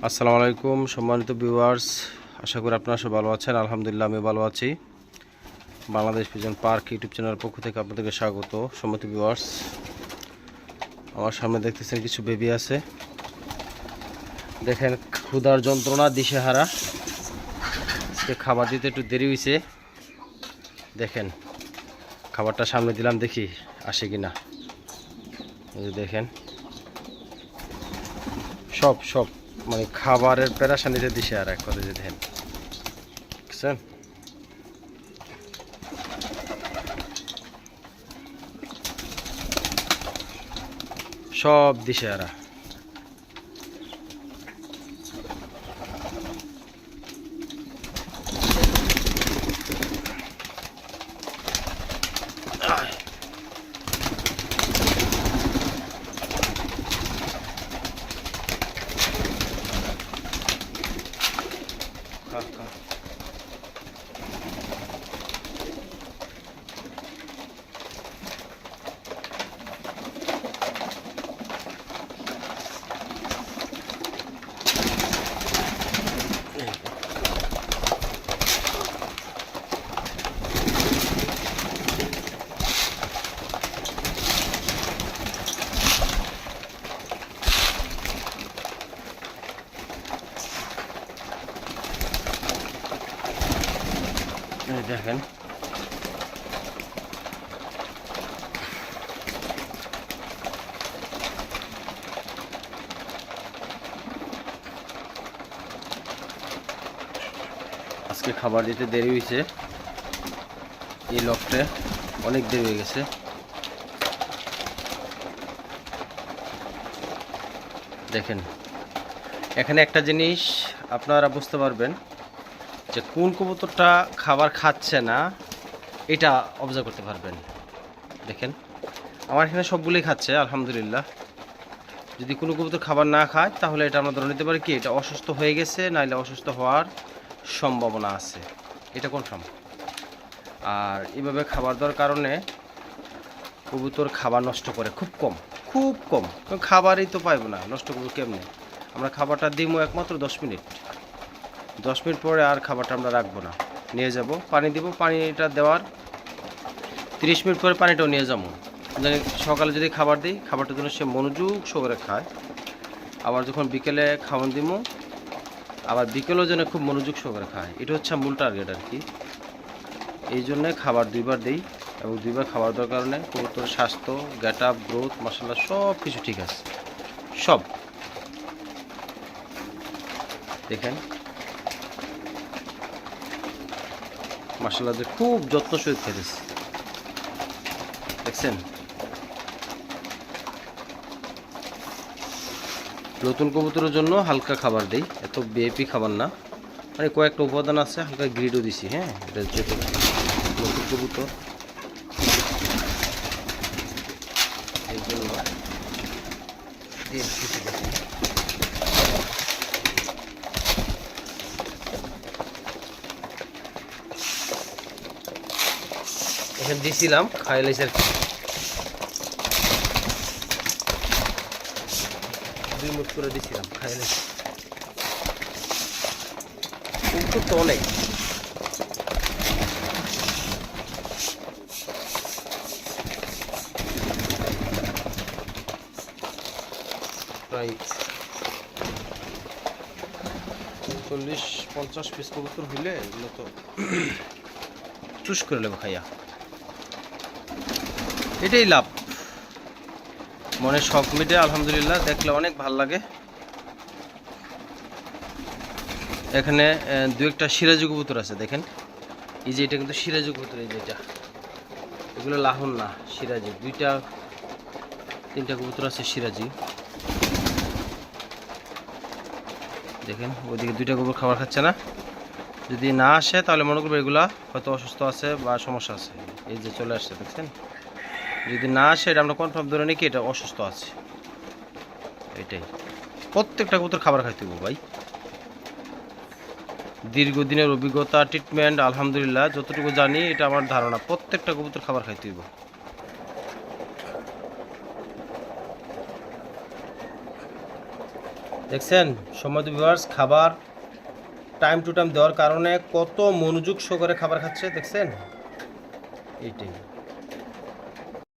আসসালামু আলাইকুম সম্মানিত ভিউয়ার্স, আশা করি আপনারা সব ভালো আছেন। আলহামদুলিল্লাহ আমি ভালো আছি। বাংলাদেশ পিজন পার্ক ইউটিউব চ্যানেলের পক্ষ থেকে আপনাদেরকে স্বাগত। সম্মানিত ভিউয়ার্স, আমার সামনে দেখতেছেন কিছু বেবি আছে। দেখেন ক্ষুধার যন্ত্রণা, দিশেহারা। আজকে খাবার দিতে একটু দেরি হয়েছে। দেখেন খাবারটা সামনে দিলাম, দেখি আসে কিনা। এই যে দেখেন সব মানে খাবারের প্যারাশানিতে দিশেহারা এক কথা, যে দেখেন বুঝছেন। সব দিশেহারা। দেখেন আজকে খাবার দিতে দেরি হয়েছে। এই লকটে অনেক দেরি হয়ে গেছে। দেখেন এখানে একটা জিনিস আপনারা বুঝতে পারবেন যে কোন কবুতরটা খাবার খাচ্ছে না, এটা অবজার্ভ করতে পারবেন। দেখেন আমার এখানে সবগুলোই খাচ্ছে আলহামদুলিল্লাহ। যদি কোনো কবুতর খাবার না খায় তাহলে এটা আমরা ধরে নিতে পারি কি এটা অসুস্থ হয়ে গেছে, নাইলে অসুস্থ হওয়ার সম্ভাবনা আছে, এটা কনফার্ম। আর এভাবে খাবার দেওয়ার কারণে কবুতর খাবার নষ্ট করে খুব কম। কারণ খাবারই তো পাইব না, নষ্ট করবো কেমনে। আমরা খাবারটা দিব একমাত্র 10 মিনিট। 10 মিনিট পরে আর খাবারটা আমরা রাখবো না, নিয়ে যাব পানি দিব। পানিটা দেওয়ার 30 মিনিট পরে পানিটাও নিয়ে যাবো। সকালে যদি খাবার দিই, খাবারটার জন্য সে মনোযোগ সহকারে খায়। আবার যখন বিকেলে খাওয়ান দিব, আবার বিকেলেও যেন খুব মনোযোগ সহকারে খায়। এটা হচ্ছে মূল টার্গেট আর কি। এই জন্যে খাবার 2বার দিই, এবং 2বার খাবার দেওয়ার কারণে কবুতরের স্বাস্থ্য, গেট আপ, গ্রোথ, মাশাআল্লাহ সব কিছু ঠিক আছে। সব দেখেন মাশাআল্লাহ যে খুব যত্ন সহিত খেতেছে, দেখছেন। নতুন কবুতরের জন্য হালকা খাবার দেই, এত বিএপি খাবার না, মানে কয়েকটা উপাদান আছে, হালকা গ্রিডও দিছি। হ্যাঁ, এটা যেহেতু নতুন কবুতর এই জন্য এখানে দিছিলাম, খাইলাইছে আর কি। 2 মুঠ করে দিছিলাম, খাইলাইছে। কিন্তু তো অনেক প্রায় 40-50 পিস কবুতর হইলে এগুলো তো চুষ করে নেবো খাইয়া। এটাই লাভ, মনে শখ মিটে আলহামদুলিল্লাহ। দেখলে অনেক ভাল লাগে। এখানে 2-একটা সিরাজি কবুতর আছে, দেখেন। এই যে এটা কিন্তু সিরাজি কবুতর, এই যে এটা, এগুলো লাহন না, সিরাজি। 2-3টা কবুতর আছে সিরাজি। দেখেন ওইদিকে 2টা কবুতর খাবার খাচ্ছে না। যদি না আসে তাহলে মনে করবো এগুলা হয়তো অসুস্থ আছে বা সমস্যা আছে। এই যে চলে আসছে, দেখছেন। যদি না আসে এটা আমরা কনফার্ম ধরে নিই কি এটা অসুস্থ আছে। এটাই প্রত্যেকটা কবুতর খাবার খাইতে হবে ভাই। দীর্ঘদিনের অভিজ্ঞতা, ট্রিটমেন্ট, আলহামদুলিল্লাহ যতটুকু জানি এটা আমার ধারণা, প্রত্যেকটা কবুতর খাবার খাইতে হইব। দেখছেন সম্মানিত ভিউয়ার্স, খাবার টাইম টু টাইম দেওয়ার কারণে কত মনোযোগ সহকারে খাবার খাচ্ছে, দেখছেন এইটাই।